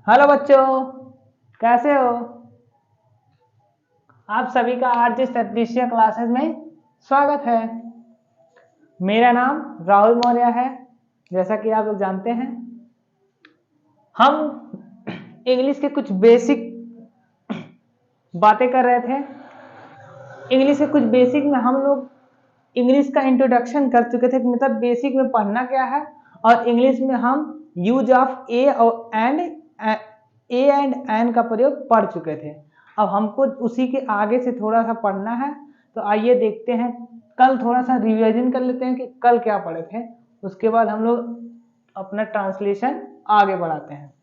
Hello बच्चों, कैसे हो? आप सभी का आज इस तृतीय क्लासेस में स्वागत है। मेरा नाम राहुल मौर्य है। जैसा कि आप लोग जानते हैं, हम इंग्लिश के कुछ बेसिक बातें कर रहे थे। इंग्लिश के कुछ बेसिक में हम लोग इंग्लिश का इंट्रोडक्शन कर चुके थे, मतलब बेसिक में पढ़ना क्या है, और इंग्लिश में हम use of a and an का प्रयोग पढ़ चुके थे। अब हमको उसी के आगे से थोड़ा सा पढ़ना है, तो आइए देखते हैं। कल थोड़ा सा रिवीजन कर लेते हैं कि कल क्या पढ़े थे, उसके बाद हम लोग अपना ट्रांसलेशन आगे बढ़ाते हैं।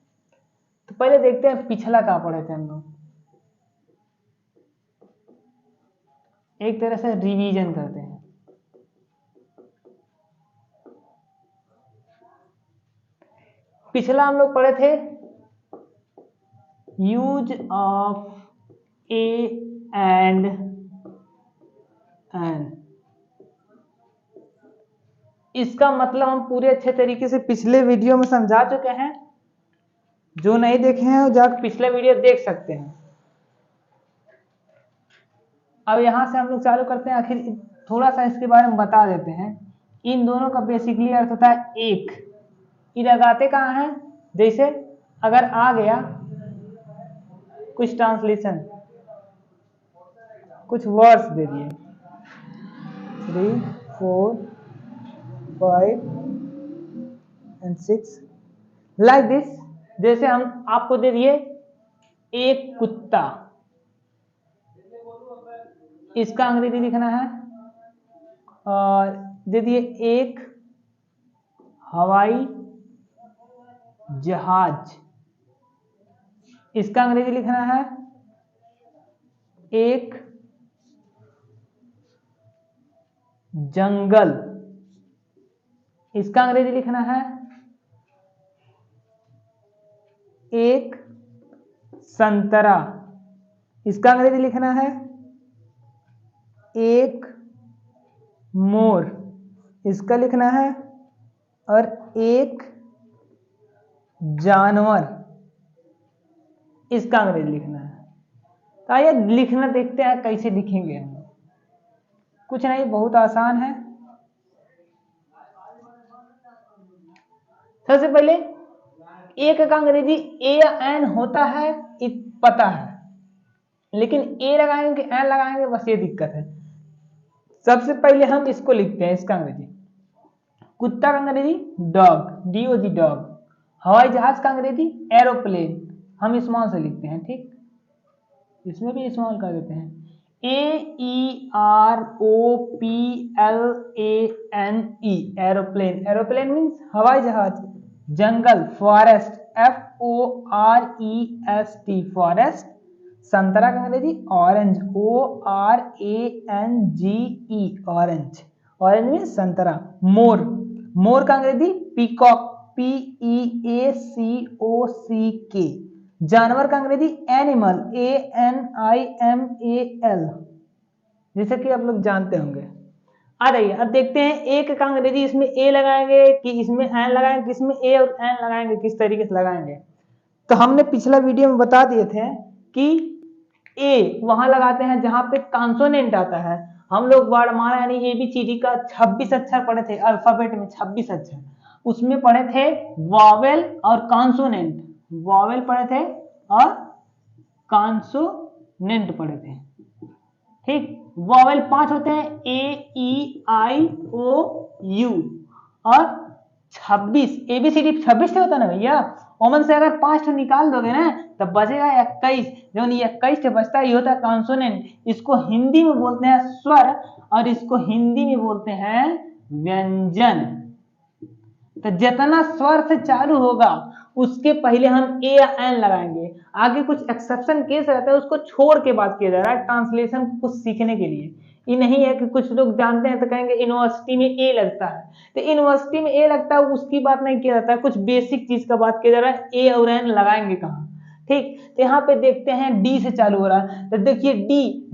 तो पहले देखते हैं पिछला क्या पढ़े थे हम लोग, एक तरह से रिवीजन करते हैं। पिछला हम लोग पढ़े थे use of a and an. इसका मतलब हम पूरे अच्छे तरीके से पिछले वीडियो में समझा चुके हैं। जो नहीं देखे हैं वो जाकर पिछले वीडियो देख सकते हैं। अब यहां से हम लोग चालू करते हैं। आखिर थोड़ा सा इसके बारे में बता देते हैं। इन दोनों का बेसिकली अर्थ होता है एक। ये लगाते कहाँ हैं? जैसे अगर आ गया कुछ ट्रांसलेशन, कुछ वर्ड्स दे दिए 3, 4, 5 and 6 लाइक दिस। जैसे हम आपको दे दिए एक कुत्ता, इसका अंग्रेजी लिखना है, और दे दिए एक हवाई जहाज, इसका अंग्रेजी लिखना है एक जंगल, इसका अंग्रेजी लिखना है एक संतरा, इसका अंग्रेजी लिखना है एक मोर, इसका लिखना है और एक जानवर, इसका अंग्रेजी लिखना है। तो आइए लिखना देखते हैं कैसे लिखेंगे हम। कुछ नहीं, बहुत आसान है। सबसे पहले एक का अंग्रेजी ए या एन होता है, पता है, लेकिन ए लगाएंगे कि एन लगाएंगे, बस ये दिक्कत है। सबसे पहले हम इसको लिखते हैं, इसका अंग्रेजी। कुत्ता का अंग्रेजी डॉग, DOG डॉग। हवाई जहाज का अंग्रेजी एरोप्लेन, हम स्मॉल से लिखते हैं, ठीक, इसमें भी स्मॉल कर देते हैं। AEROPLANE एरोप्लेन, एरोप्लेन मीन्स हवाई जहाज। जंगल फॉरेस्ट, FOREST फॉरेस्ट। संतरा का अंग्रेजी orange, ORANGE orange, orange means संतरा। मोर, मोर का अंग्रेजी पीकॉक, PEACOCK। जानवर का अंग्रेजी एनिमल, ANIMAL, जैसे कि आप लोग जानते होंगे। आ रही है। अब देखते हैं एक का अंग्रेजी इसमें ए लगाएंगे कि इसमें एन लगाएंगे, कि इसमें ए और एन लगाएंगे, किस तरीके से लगाएंगे। तो हमने पिछला वीडियो में बता दिए थे कि ए वहां लगाते हैं जहां पे कॉन्सोनेंट आता है। हम लोग वर्णमाला यानी ABCD का 26 अक्षर पढ़े थे, अल्फाबेट में 26 अक्षर, उसमें पढ़े थे वॉवेल और कॉन्सोनेंट। वॉवेल पढ़े थे और कॉन्सोनेंट पढ़े थे, ठीक। वॉवेल 5 होते हैं, AEIOU, और 26 ABCD 26 से होता है ना भैया। ओमन से अगर 5 निकाल दोगे ना तब बचेगा 21। जो 21 से बचता है ये होता है कॉन्सोनेंट। इसको हिंदी में बोलते हैं स्वर, और इसको हिंदी में बोलते हैं व्यंजन। तो जितना स्वर से चालू होगा उसके पहले हम ए या एन लगाएंगे। आगे कुछ एक्सेप्शन केस रहता है, उसको छोड़ के बात किया जा रहा है ट्रांसलेशन कुछ सीखने के लिए। ये नहीं है कि कुछ लोग जानते हैं तो कहेंगे यूनिवर्सिटी में ए लगता है, तो यूनिवर्सिटी में ए लगता है उसकी बात नहीं किया जाता है, कुछ बेसिक चीज का बात किया जा रहा है। ए और एन लगाएंगे कहाँ, ठीक। तो यहाँ पे देखते हैं डी से चालू हो रहा है, तो देखिए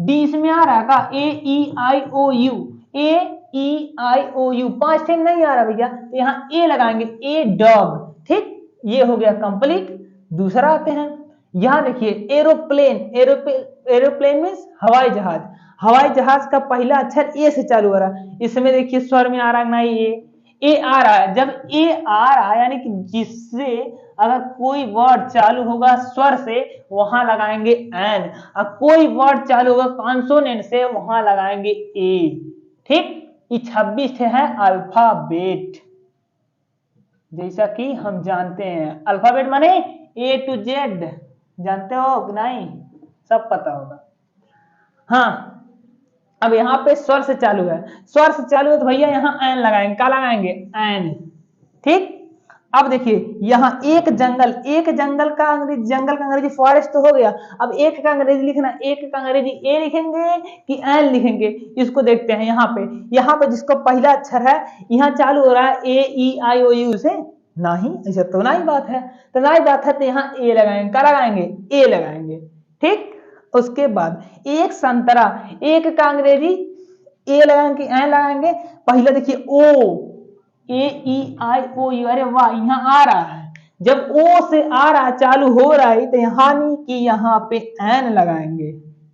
डी इसमें आ रहा है का AEIOU, AEIOU 5 टाइम नहीं आ रहा भैया, तो यहाँ ए लगाएंगे, ए डॉग, ठीक। ये हो गया कंप्लीट। दूसरा आते हैं, यहाँ देखिए एरोप्लेन, एरोप्लेन मीन्स हवाई जहाज। हवाई जहाज का पहला अक्षर ए से चालू हो रहा है, इसमें देखिए स्वर में आ रहा है ना, ए आ रहा है। जब ए आ रहा है यानी कि जिससे अगर कोई वर्ड चालू होगा स्वर से वहां लगाएंगे एन, और कोई वर्ड चालू होगा कॉन्सोनेंट से वहां लगाएंगे ए। ठीक, ये 26 है अल्फाबेट। जैसा कि हम जानते हैं अल्फाबेट माने ए टू जेड, जानते हो कि नहीं, सब पता होगा। हाँ, अब यहाँ पे स्वर से चालू है, स्वर से चालू है तो भैया यहाँ एन लगाएंगे, क्या लगाएंगे एन। ठीक, अब देखिए यहाँ एक जंगल का अंग्रेजी, जंगल का अंग्रेजी फॉरेस्ट तो हो गया। अब एक का अंग्रेजी लिखना, एक का अंग्रेजी ए लिखेंगे कि एन लिखेंगे, इसको देखते हैं। यहाँ पे जिसको पहला अक्षर है यहाँ चालू हो रहा है ए ई आई ओ यू से, नहीं ऐसा तो नहीं बात है, तो नहीं बात है तो यहाँ ए लगाएंगे, क्या लगाएंगे ए लगाएंगे। ठीक, उसके बाद एक संतरा, एक का अंग्रेजी ए लगाएंगे एन लगाएंगे। पहले देखिए ओ, ए ई आई ओ यू, अरे वाह यहाँ आ रहा है, जब ओ से आ रहा है चालू हो रहा है तो यहाँ कि यहाँ पे एन लगाएंगे।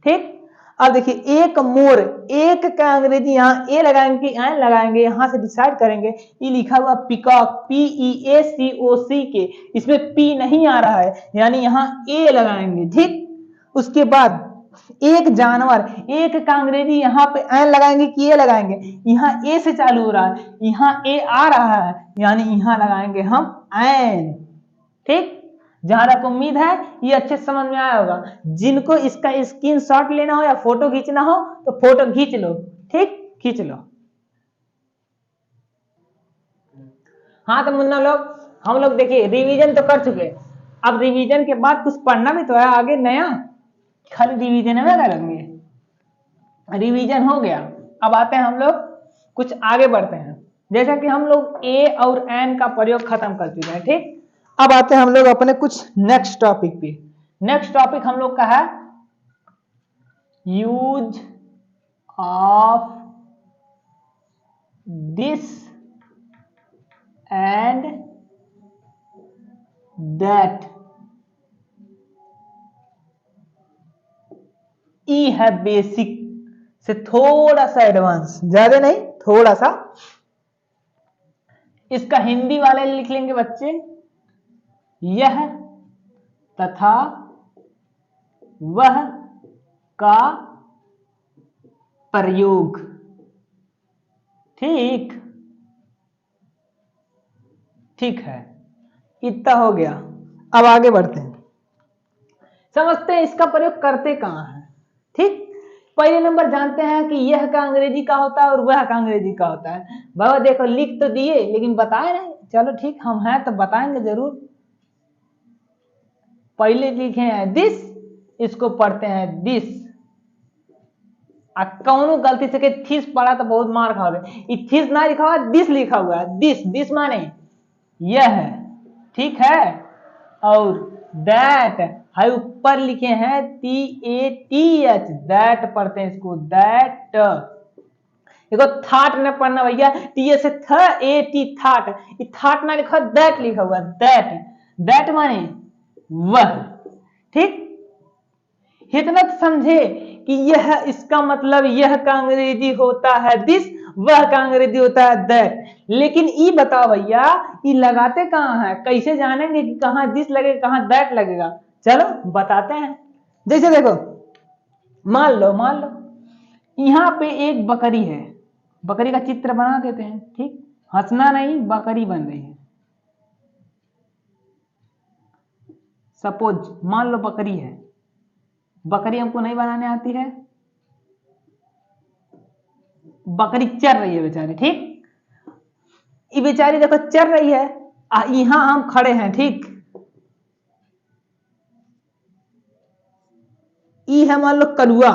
ठीक, अब देखिए एक मोर, एक का अंग्रेजी यहाँ ए लगाएंगे कि एन लगाएंगे, यहाँ से डिसाइड करेंगे। ये लिखा हुआ पिकॉक, पी ई ए सी ओ सी के, इसमें पी नहीं आ रहा है यानी यहाँ ए लगाएंगे। ठीक, उसके बाद एक जानवर, एक का अंग्रेजी यहाँ पे एन लगाएंगे कि ए लगाएंगे, यहाँ ए से चालू हो रहा है, यहाँ ए आ रहा है यानी यहाँ लगाएंगे हम एन। ठीक, जहां तक उम्मीद है ये अच्छे समझ में आया होगा। जिनको इसका स्क्रीनशॉट लेना हो या फोटो खींचना हो तो फोटो खींच लो। ठीक, खींच लो। हाँ तो मुन्ना लोग, हम लोग देखिए रिवीजन तो कर चुके, अब रिवीजन के बाद कुछ पढ़ना भी तो है आगे नया, खाली रिवीजन में करेंगे। रिवीजन हो गया, अब आते हैं हम लोग कुछ आगे बढ़ते हैं। जैसा कि हम लोग ए और एन का प्रयोग खत्म कर चुके हैं। ठीक, अब आते हैं हम लोग अपने कुछ नेक्स्ट टॉपिक पे। नेक्स्ट टॉपिक हम लोग का है use of this and that. ई है बेसिक से थोड़ा सा एडवांस, ज्यादा नहीं थोड़ा सा। इसका हिंदी वाले लिख लेंगे बच्चे, यह तथा वह का प्रयोग। ठीक, ठीक है, इतना हो गया। अब आगे बढ़ते हैं, समझते हैं इसका प्रयोग करते कहां है। ठीक, पहले नंबर जानते हैं कि यह का अंग्रेजी का होता है और वह का अंग्रेजी का होता है। बाबा देखो लिख तो दिए लेकिन बताए नहीं, चलो ठीक हम हैं तो बताएंगे जरूर। पहले लिखे हैं दिस, इसको पढ़ते हैं दिस। कौनो गलती से के थिस पढ़ा तो बहुत मार खाओगे। थिस ना लिखा हुआ, दिस लिखा हुआ है। दिस, दिस माने यह है, ठीक है। और दैट है, ऊपर लिखे हैं T A T H, that पढ़ते हैं इसको, दैट। देखो थाट न पढ़ना भैया, टी से थ ए टी थाट, थाट ना लिखा, दैट लिखा हुआ, दैट। दैट माने वह। ठीक, इतना तो समझे कि यह, इसका मतलब यह का अंग्रेजी होता है दिस, वह का अंग्रेजी होता है दैट। लेकिन ई बताओ भैया, ई लगाते कहाँ है, कैसे जानेंगे कि कहाँ दिस लगेगा कहाँ दैट लगेगा। चलो बताते हैं। जैसे देखो मान लो यहाँ पे एक बकरी है, बकरी का चित्र बना देते हैं। ठीक, हंसना नहीं, बकरी बन रही है। सपोज मान लो बकरी है, बकरी हमको नहीं बनाने आती है, बकरी चर रही है बेचारी। ठीक, ये बेचारी देखो चर रही है, यहां हम खड़े हैं। ठीक, ई है मान लो कलुआ,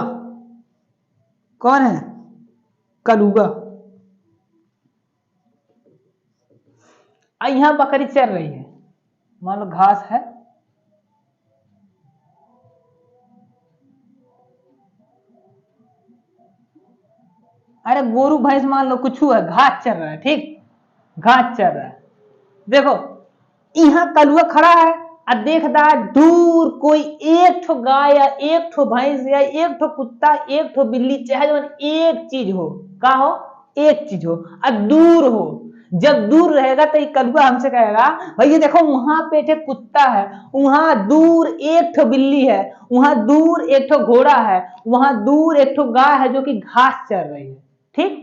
कौन है कलुआ, यहां बकरी चर रही है, मान लो घास है। अरे गोरू भैंस मान लो कुछ है, घास चर रहा है। ठीक, घास चर रहा है। देखो यहाँ कलुआ खड़ा है अब देखदा दूर कोई एक ठो गाय या एक ठो भैंस या एक ठो कुत्ता एक ठो बिल्ली चाहे जो एक चीज हो, का हो, एक चीज हो, अब दूर हो। जब दूर रहेगा तो कलुआ हमसे कहेगा भैया देखो वहां पे एक कुत्ता है, वहां दूर एक ठो बिल्ली है, वहां दूर एक ठो घोड़ा है, वहां दूर एक ठो गाय है जो कि घास चर रही है। ठीक,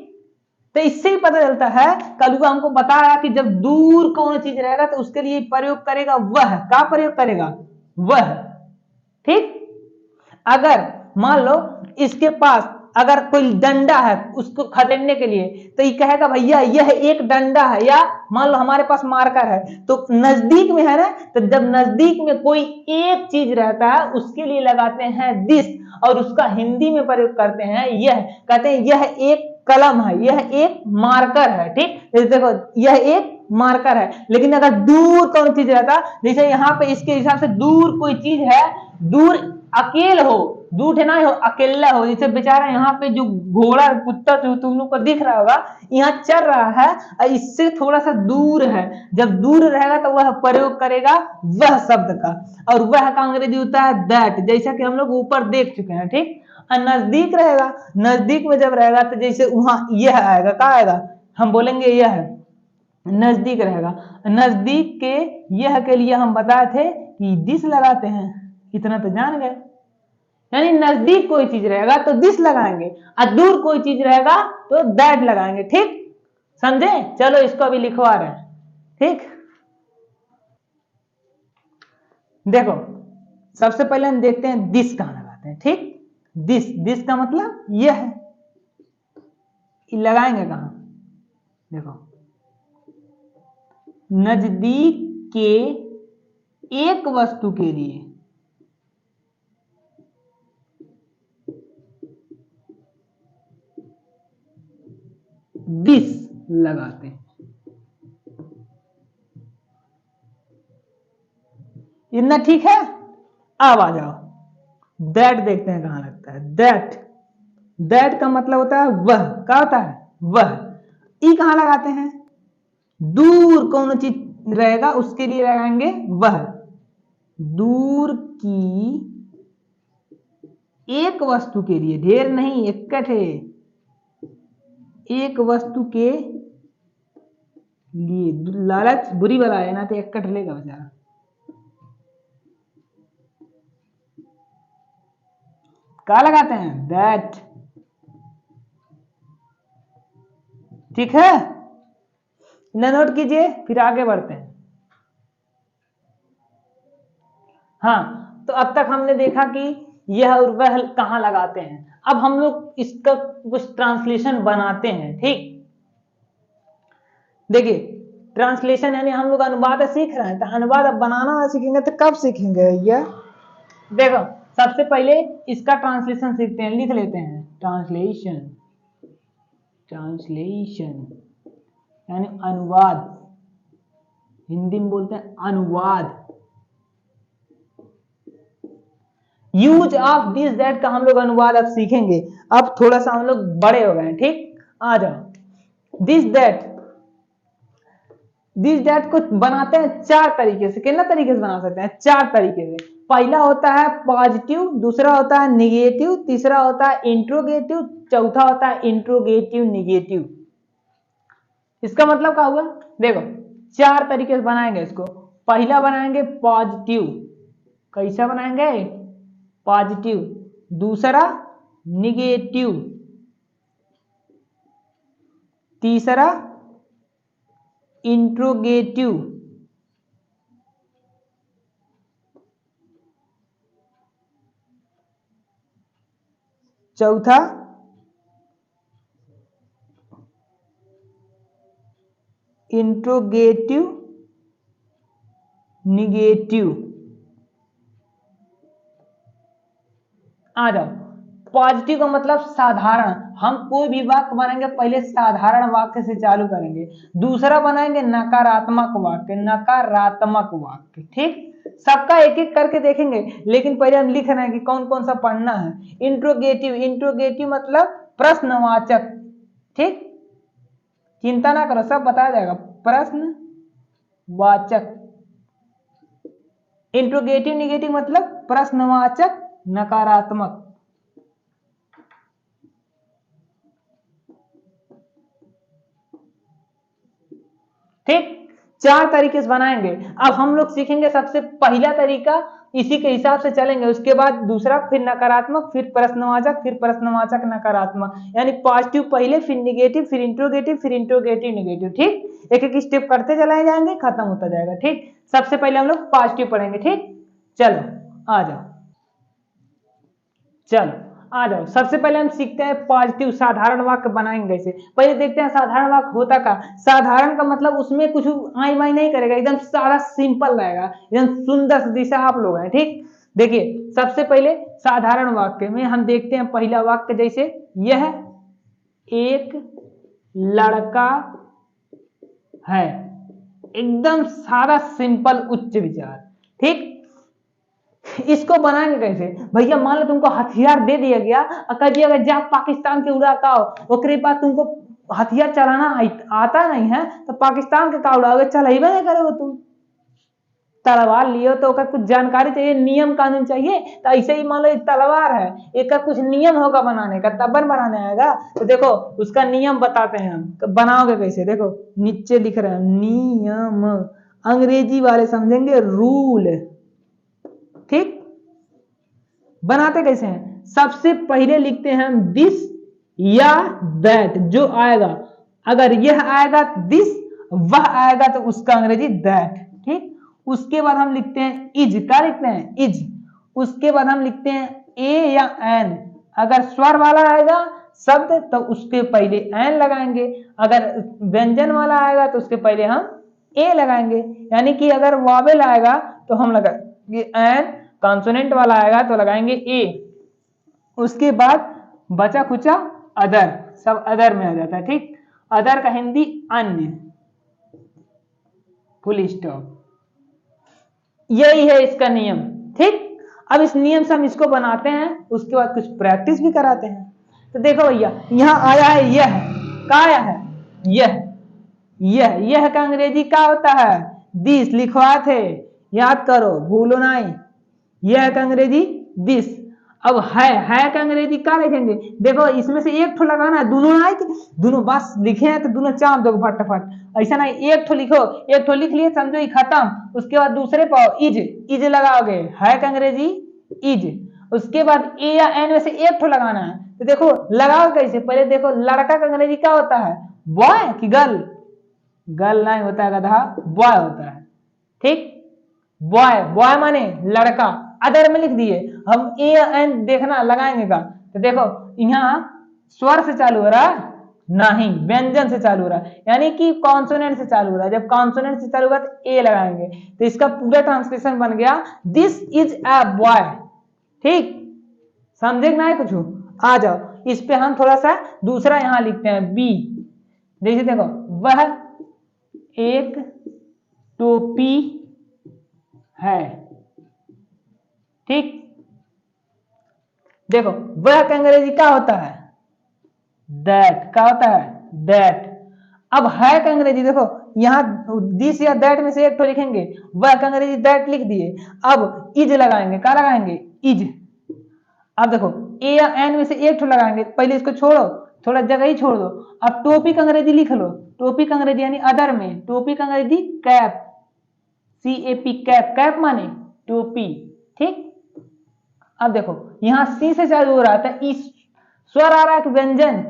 तो इससे ही पता चलता है कलुआ हमको बता रहा कि जब दूर कौन चीज रहेगा तो उसके लिए प्रयोग करेगा वह, का प्रयोग करेगा वह। ठीक, अगर मान लो इसके पास अगर कोई डंडा है उसको खदेड़ने के लिए तो ये कहेगा भैया यह एक डंडा है, या मान लो हमारे पास मार्कर है तो नजदीक में है ना, तो जब नजदीक में कोई एक चीज रहता है उसके लिए लगाते हैं दिस, और उसका हिंदी में प्रयोग करते हैं यह, कहते हैं यह एक कलम है, यह एक मार्कर है। ठीक, देखो यह एक मार्कर है। लेकिन अगर दूर कौन चीज रहता, जैसे यहाँ पे इसके हिसाब से दूर कोई चीज है, दूर अकेल हो, दूर ना हो, अकेला हो, जैसे बेचारा यहाँ पे जो घोड़ा कुत्ता जो तुम लोग को दिख रहा होगा यहाँ चल रहा है और इससे थोड़ा सा दूर है, जब दूर रहेगा तो वह प्रयोग करेगा वह शब्द का, और वह का अंग्रेजी होता है दैट, जैसा कि हम लोग ऊपर देख चुके हैं। ठीक, और नजदीक रहेगा, नजदीक में जब रहेगा तो जैसे वहां यह आएगा, क्या आएगा, हम बोलेंगे यह नजदीक रहेगा। नजदीक के यह के लिए हम बताए थे कि दिस लगाते हैं, इतना तो जान गए। यानी नजदीक कोई चीज रहेगा तो दिस लगाएंगे और दूर कोई चीज रहेगा तो दैट लगाएंगे। ठीक, समझे, चलो इसको अभी लिखवा रहे हैं। ठीक, देखो सबसे पहले हम देखते हैं दिस कहां लगाते हैं। ठीक, दिस, दिस का मतलब यह है, लगाएंगे कहां, देखो नजदीक के एक वस्तु के लिए दिस लगाते हैं। इतना ठीक है। अब आ जाओ दैट, देखते हैं कहां लगता है दैट। दैट का मतलब होता है वह, क्या होता है वह। ई कहां लगाते हैं, दूर कौन चीज रहेगा उसके लिए लगाएंगे वह, दूर की एक वस्तु के लिए, ढेर नहीं इकट्ठे, एक वस्तु के लिए, लालच बुरी बला है ना, तो इकट्ठ लेगा बेचारा। क्या लगाते हैं दैट। ठीक है, नोट कीजिए, फिर आगे बढ़ते हैं। हाँ, तो अब तक हमने देखा कि यह और वह कहां लगाते हैं। अब हम लोग इसका कुछ ट्रांसलेशन बनाते हैं। ठीक, देखिए ट्रांसलेशन यानी हम लोग अनुवाद सीख रहे हैं, तो अनुवाद अब बनाना सीखेंगे तो कब सीखेंगे भैया, देखो सबसे पहले इसका ट्रांसलेशन सीखते हैं, लिख लेते हैं ट्रांसलेशन, ट्रांसलेशन यानी अनुवाद, हिंदी में बोलते हैं अनुवाद। यूज ऑफ दिस दैट का हम लोग अनुवाद अब सीखेंगे, अब थोड़ा सा हम लोग बड़े हो गए हैं। ठीक, आ जाओ दिस दैट। दिस दैट को बनाते हैं चार तरीके से, कितना तरीके से बना सकते हैं, चार तरीके से। पहला होता है पॉजिटिव, दूसरा होता है निगेटिव, तीसरा होता है इंट्रोगेटिव, चौथा होता है इंट्रोगेटिव निगेटिव। इसका मतलब क्या हुआ, देखो चार तरीके से बनाएंगे इसको। पहला बनाएंगे पॉजिटिव, कैसा बनाएंगे पॉजिटिव, दूसरा निगेटिव, तीसरा इंट्रोगेटिव, चौथा इंट्रोगेटिव निगेटिव। आ जाओ, पॉजिटिव का मतलब साधारण, हम कोई भी वाक्य बनाएंगे पहले साधारण वाक्य से चालू करेंगे। दूसरा बनाएंगे नकारात्मक वाक्य, नकारात्मक वाक्य। ठीक, सबका एक एक करके देखेंगे, लेकिन पहले हम लिख रहे हैं कि कौन कौन सा पढ़ना है। इंट्रोगेटिव, इंट्रोगेटिव मतलब प्रश्नवाचक। ठीक, चिंता ना करो सब बताया जाएगा, प्रश्नवाचक। इंट्रोगेटिव निगेटिव मतलब प्रश्नवाचक नकारात्मक। ठीक, 4 तरीके से बनाएंगे। अब हम लोग सीखेंगे सबसे पहला तरीका, इसी के हिसाब से चलेंगे, उसके बाद दूसरा, फिर नकारात्मक, फिर प्रश्नवाचक नकारात्मक, यानी पॉजिटिव पहले, फिर निगेटिव, फिर इंट्रोगेटिव निगेटिव। ठीक, एक एक स्टेप करते चलाए जाएंगे, खत्म होता जाएगा। ठीक, सबसे पहले हम लोग पॉजिटिव पढ़ेंगे। ठीक, चलो आ जाओ, चलो आ जाओ। सबसे पहले हम सीखते हैं पॉजिटिव साधारण वाक्य बनाएंगे कैसे। पहले देखते हैं साधारण वाक्य होता का। साधारण का मतलब उसमें कुछ आई वाई नहीं करेगा, एकदम सारा सिंपल रहेगा, एकदम सुंदर जैसा आप लोग हैं। ठीक, देखिए सबसे पहले साधारण वाक्य में हम देखते हैं पहला वाक्य, जैसे यह एक लड़का है, एकदम सारा सिंपल उच्च विचार। ठीक, इसको बनाएंगे कैसे भैया, मान लो तुमको हथियार दे दिया गया, अगर जा पाकिस्तान के उड़ाका ओकरे बाद तुमको हथियार चलाना आता नहीं है, तो पाकिस्तान के का उड़ाओगे, चलाइबे नहीं करोगे तुम। तलवार लियो तो कुछ जानकारी चाहिए, नियम कानून चाहिए। तो ऐसे ही मान लो तलवार है, एक कुछ नियम होगा बनाने का, तब बनाने आएगा। तो देखो उसका नियम बताते हैं हम, बनाओगे कैसे। देखो नीचे लिख रहे हैं नियम, अंग्रेजी वाले समझेंगे रूल। ठीक, बनाते कैसे हैं, सबसे पहले लिखते हैं हम दिस या दैट, जो आएगा, अगर यह आएगा दिस, वह आएगा तो उसका अंग्रेजी दैट। ठीक, उसके बाद हम लिखते हैं इज, क्या लिखते हैं इज। उसके बाद हम लिखते हैं ए या एन, अगर स्वर वाला आएगा शब्द तो उसके पहले एन लगाएंगे, अगर व्यंजन वाला आएगा तो उसके पहले हम ए लगाएंगे। यानी कि अगर वावेल आएगा तो हम लगाएंगे एन, कॉन्सोनेंट वाला आएगा तो लगाएंगे ए। उसके बाद बचा खुचा अदर, सब अदर में आ जाता है। ठीक, अदर का हिंदी अन्य, फुल स्टॉप। यही है इसका नियम। ठीक, अब इस नियम से हम इसको बनाते हैं, उसके बाद कुछ प्रैक्टिस भी कराते हैं। तो देखो भैया, यहां आया है यह, क्या आया है यह का अंग्रेजी क्या होता है, दिस लिखवा थे, याद करो भूलो नहीं, यह का अंग्रेजी दिस। अब है का अंग्रेजी क्या लिखेंगे, देखो इसमें से एक ठो लगाना है, दोनों आए दोनों बस लिखे हैं तो दोनों चाप दो फटाफट, ऐसा नहीं एक ठो लिखो, एक ठो लिख लिए समझो ही खत्म। उसके बाद दूसरे पर इज लगाओगे, है का अंग्रेजी इज। उसके बाद ए या एन में से एक ठो लगाना है, तो देखो लगाओ कैसे, पहले देखो लड़का का अंग्रेजी क्या होता है, बॉय कि गर्ल, गर्ल नहीं होता है गधा, बॉय होता है। ठीक, बॉय, बॉय माने लड़का, अदर में लिख दिए। हम ए एन देखना लगाएंगे का, तो देखो यहाँ स्वर से चालू हो रहा है, नहीं व्यंजन से चालू हो रहा है, यानी कि कॉन्सोनेंट से चालू हो रहा है। जब कॉन्सोनेंट से चालू होगा तो ए लगाएंगे, तो इसका पूरा ट्रांसलेशन बन गया दिस इज अ बॉय। ठीक, समझे ना है कुछ, आ जाओ इस पे हम थोड़ा सा दूसरा यहां लिखते हैं बी। जैसे देखो वह एक टोपी है। ठीक, देखो वह का अंग्रेजी क्या होता है, दैट, क्या होता है दैट। अब है का अंग्रेजी देखो, यहां दिस या दैट में से एक तो लिखेंगे, वह का अंग्रेजी दैट लिख दिए। अब इज लगाएंगे, क्या लगाएंगे इज। अब देखो ए या एन में से एक तो लगाएंगे, पहले इसको छोड़ो, थोड़ा जगह ही छोड़ दो। अब टोपी का अंग्रेजी लिख लो, टोपी का अंग्रेजी यानी अदर में, टोपी का अंग्रेजी कैप, CAP कैप, कैप माने टोपी। ठीक, अब देखो यहां सी से चालू हो रहा था, इस स्वर आ रहा है कि व्यंजन,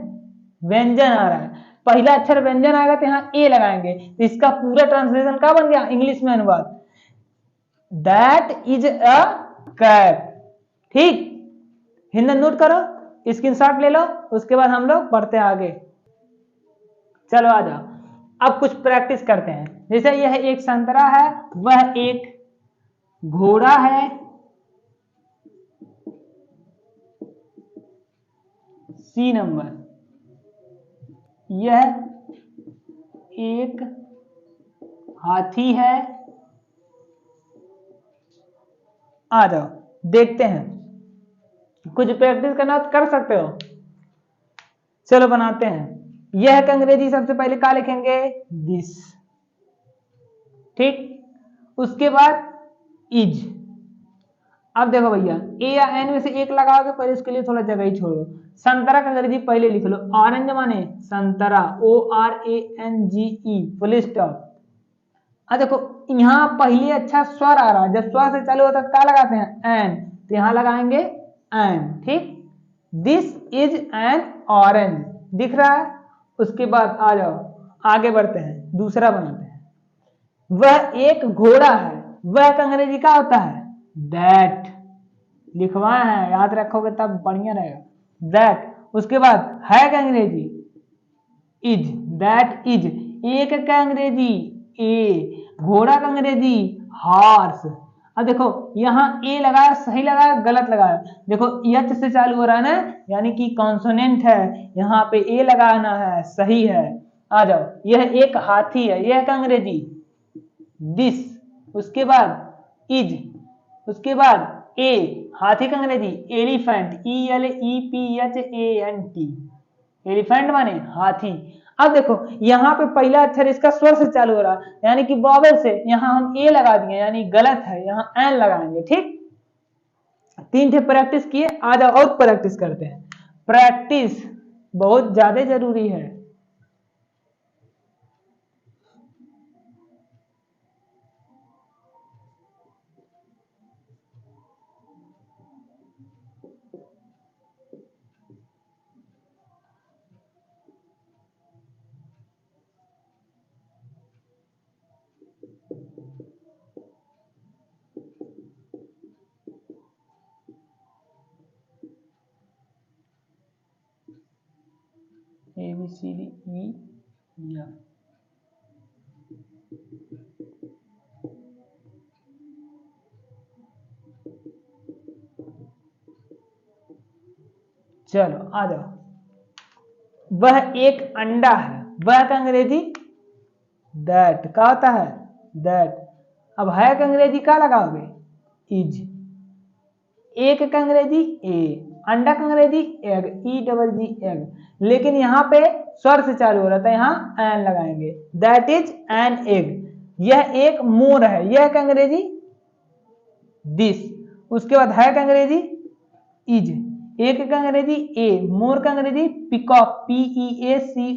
व्यंजन आ रहा है, पहला अक्षर व्यंजन आएगा तो यहाँ ए लगाएंगे, तो इसका पूरा ट्रांसलेशन क्या बन गया इंग्लिश में अनुवाद, दैट इज अ कैप। ठीक, हिंदन नोट करो, स्क्रीनशॉट ले लो, उसके बाद हम लोग बढ़ते आगे। चलो आ जाओ, अब कुछ प्रैक्टिस करते हैं। जैसे यह एक संतरा है, वह एक घोड़ा है, सी नंबर, यह एक हाथी है। आ जाओ देखते हैं, कुछ प्रैक्टिस करना तो कर सकते हो। चलो बनाते हैं। यह का अंग्रेजी सबसे पहले क्या लिखेंगे दिस। ठीक, उसके बाद इज। अब देखो भैया ए या एन में से एक लगाओगे, पर इसके लिए थोड़ा जगह ही छोड़ो। संतरा का अंग्रेजी पहले लिख लो, ऑरेंज माने संतरा, ORANGE, फुल स्टॉप। अब देखो यहाँ पहले अच्छा स्वर आ रहा है, जब स्वर से चालू होता है क्या लगाते हैं, एन, तो यहाँ लगाएंगे एन, ठीक। दिस इज एन ऑरेंज, दिख रहा है। उसके बाद आ जाओ आगे बढ़ते हैं, दूसरा बनाते हैं। वह एक घोड़ा है, वह का अंग्रेजी क्या होता है, दैट, लिखवाए हैं, याद रखोगे तब बढ़िया रहेगा, दैट। उसके बाद है का अंग्रेजी इज, दैट इज। एक का अंग्रेजी ए, घोड़ा का अंग्रेजी हॉर्स। अब देखो यहाँ ए लगाया, सही लगाया गलत लगाया, देखो एच से चालू हो रहा है ना, यानी कि कॉन्सोनेंट है, यहाँ पे ए लगाना है, सही है। आ जाओ, यह एक हाथी है, यह का अंग्रेजी दिस। उसके बाद इज, उसके बाद ए, हाथी का अंग्रेजी एलिफेंट, ELEPHANT, एलिफेंट माने हाथी। अब देखो यहाँ पे पहला अक्षर इसका स्वर से चालू हो रहा है, यानी कि वॉवेल से, यहाँ हम ए लगा दिए, यानी गलत है, यहाँ एन लगाएंगे, ठीक। 3 थे प्रैक्टिस किए, आ जाओ और प्रैक्टिस करते हैं। प्रैक्टिस बहुत ज्यादा जरूरी है। ABCDE या चलो आ जाओ। वह एक अंडा है, वह का अंग्रेजी दैट, क्या होता है, दैट। अब है का अंग्रेजी क्या लगाओगे, इज। एक का अंग्रेजी ए, अंडा का अंग्रेजी एग, EGG एग। लेकिन यहाँ पे स्वर से चालू हो रहा था, यहाँ एन लगाएंगे, दैट इज एन एग। यह एक मोर है, यह का अंग्रेजी दिस। उसके बाद है का अंग्रेजी इज, एक का अंग्रेजी ए, मोर का अंग्रेजी पिकॉक, PEACOCK,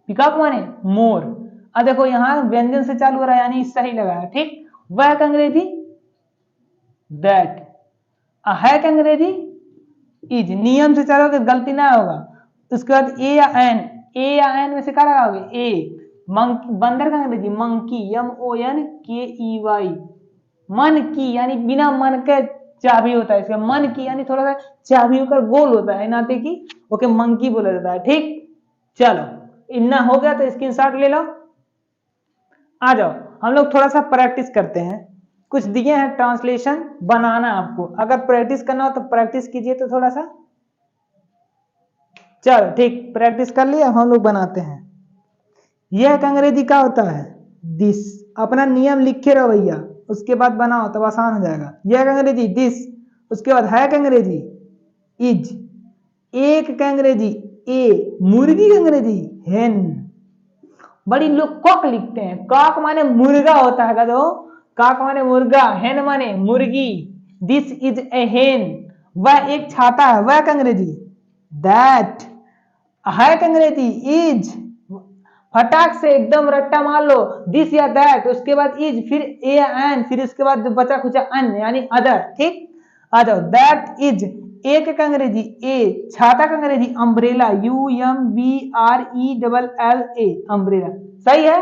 पिकॉक माने मोर। अब देखो यहाँ व्यंजन से चालू हो रहा है, यानी सही लगाया, ठीक। वह का अंग्रेजी दैट, है का अंग्रेजी इज, नियम से चलोगे गलती ना होगा। उसके बाद ए या एन, ए या एन में से क्या लगाओगे, ए। मंकी, बंदर का अंग्रेजी मंकी, MONKEY, मन की यानी बिना मन के चाबी होता है, इसका मन की यानी थोड़ा सा चाबी होकर गोल होता है, नाते की ओके मंकी बोला जाता है, ठीक। चलो इतना हो गया तो स्क्रीनशॉट ले लो। आ जाओ हम लोग थोड़ा सा प्रैक्टिस करते हैं। कुछ दिए हैं ट्रांसलेशन बनाना, आपको अगर प्रैक्टिस करना हो तो प्रैक्टिस कीजिए, तो थोड़ा सा। चलो ठीक, प्रैक्टिस कर लिया, हम लोग बनाते हैं। यह का अंग्रेजी क्या होता है, दिस। अपना नियम लिखे रहो भैया, उसके बाद बनाओ तब आसान हो जाएगा। यह का अंग्रेजी दिस, उसके बाद है का अंग्रेजी इज, एक का अंग्रेजी ए, मुर्गी का अंग्रेजी हेन। बड़ी लोग कॉक लिखते हैं, कॉक माने मुर्गा होता है, गधो। कॉक माने मुर्गा, हेन माने मुर्गी। दिस इज ए हेन, वह एक छाता है, वह का अंग्रेजी दैट। है का अंग्रेजी इज, फटाक से एकदम रट्टा मार लो, दिस या दैट, उसके बाद इज, फिर ए एन, फिर इसके बाद बचा खुचा अन यानी अदर, ठीक। आ जाओ, दैट इज, एक का अंग्रेजी ए, छाता का अंग्रेजी अम्ब्रेला, UMBRELLA, अम्ब्रेला। सही है,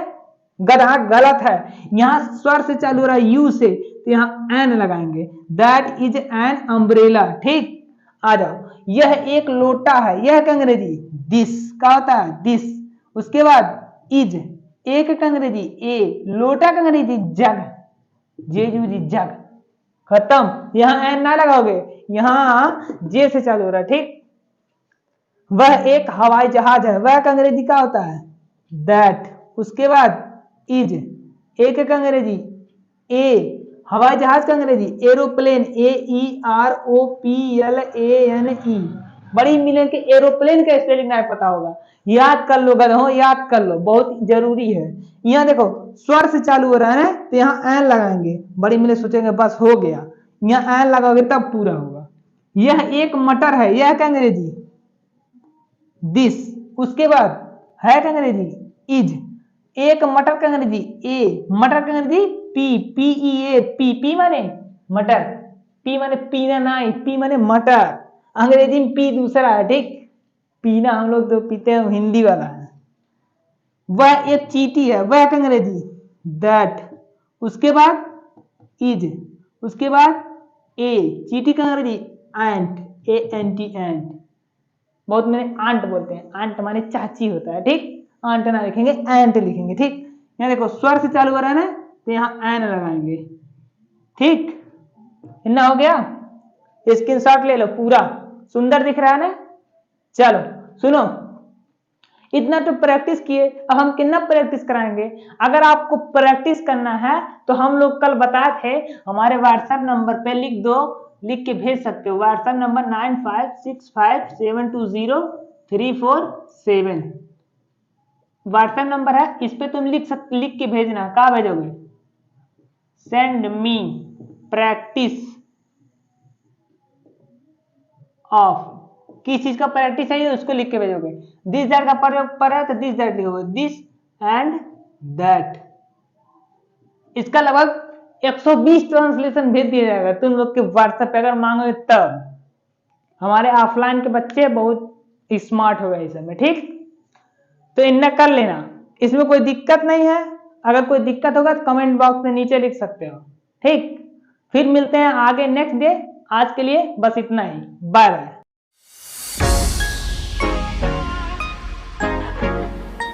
गधा गलत है, यहाँ स्वर से चालू हो रहा है यू से, तो यहाँ एन लगाएंगे, दैट इज एन अम्ब्रेला, ठीक। आ जाओ, यह एक लोटा है, यह का अंग्रेजी दिस, क्या होता है दिस। उसके बाद इज, एक का अंग्रेजी ए, लोटा का अंग्रेजी जग, JUG जग, खत्म। यहां एन ना लगाओगे, यहां जे से चालू हो रहा है, ठीक। वह एक हवाई जहाज है, वह का अंग्रेजी क्या होता है दैट। उसके बाद इज, एक का अंग्रेजी ए, हवाई जहाज का अंग्रेजी एरोप्लेन, AEROPLANE, बड़ी मिले के एरोप्लेन का स्पेलिंग नहीं पता होगा, याद कर लो गधो, याद कर लो, बहुत जरूरी है। यहाँ देखो स्वर से चालू हो रहा है तो यहाँ एन लगाएंगे, बड़ी मिले सोचेंगे बस हो गया, यहाँ एन लगाओगे तब पूरा होगा। यह एक मटर है, यह क्या अंग्रेजी दिस, उसके बाद है क्या अंग्रेजी इज, एक मटर का अंग्रेजी ए, मटर का अंग्रेजी पी, पी ई ए, पी, पी माने मटर, पी माने पीना नहीं, पी माने मटर, अंग्रेजी में पी दूसरा है, ठीक, पीना हम लोग तो पीते हैं हिंदी वाला है। वह एक चींटी है, वह क्या अंग्रेजी दैट, उसके बाद इज, उसके बाद ए, चींटी का अंग्रेजी एंट, ए एन टी एंट, बहुत में आंट बोलते हैं, आंट माने चाची होता है, ठीक, आंट ना लिखेंगे एंट लिखेंगे, ठीक। यहाँ देखो स्वर से चालू हो रहा है ना तो यहाँ एन लगाएंगे, ठीक, इतना हो गया, स्क्रीनशॉट ले लो, पूरा सुंदर दिख रहा है ना। चलो सुनो, इतना तो प्रैक्टिस किए, अब हम कितना प्रैक्टिस कराएंगे। अगर आपको प्रैक्टिस करना है तो हम लोग कल बताए थे हमारे व्हाट्सएप नंबर पे लिख दो, लिख के भेज सकते हो, व्हाट्सएप नंबर 9565720347 व्हाट्सएप नंबर है, इस पे तुम लिख के भेजना, कहाँ भेजोगे, सेंड मी प्रैक्टिस ऑफ, किस चीज का प्रैक्टिस चाहिए उसको लिख के भेजोगे, दिस दैट का प्रयोग पर है तो दिस दैट लिखोगे, दिस एंड दैट, इसका लगभग 120 ट्रांसलेशन भेज दिया जाएगा तुम लोग के व्हाट्सएप पे, अगर मांगोगे तब। हमारे ऑफलाइन के बच्चे बहुत स्मार्ट हो गए इस समय, ठीक, तो इन्हें कर लेना, इसमें कोई दिक्कत नहीं है, अगर कोई दिक्कत होगा तो कमेंट बॉक्स में नीचे लिख सकते हो, ठीक। फिर मिलते हैं आगे नेक्स्ट डे, आज के लिए बस इतना ही, बाय बाय।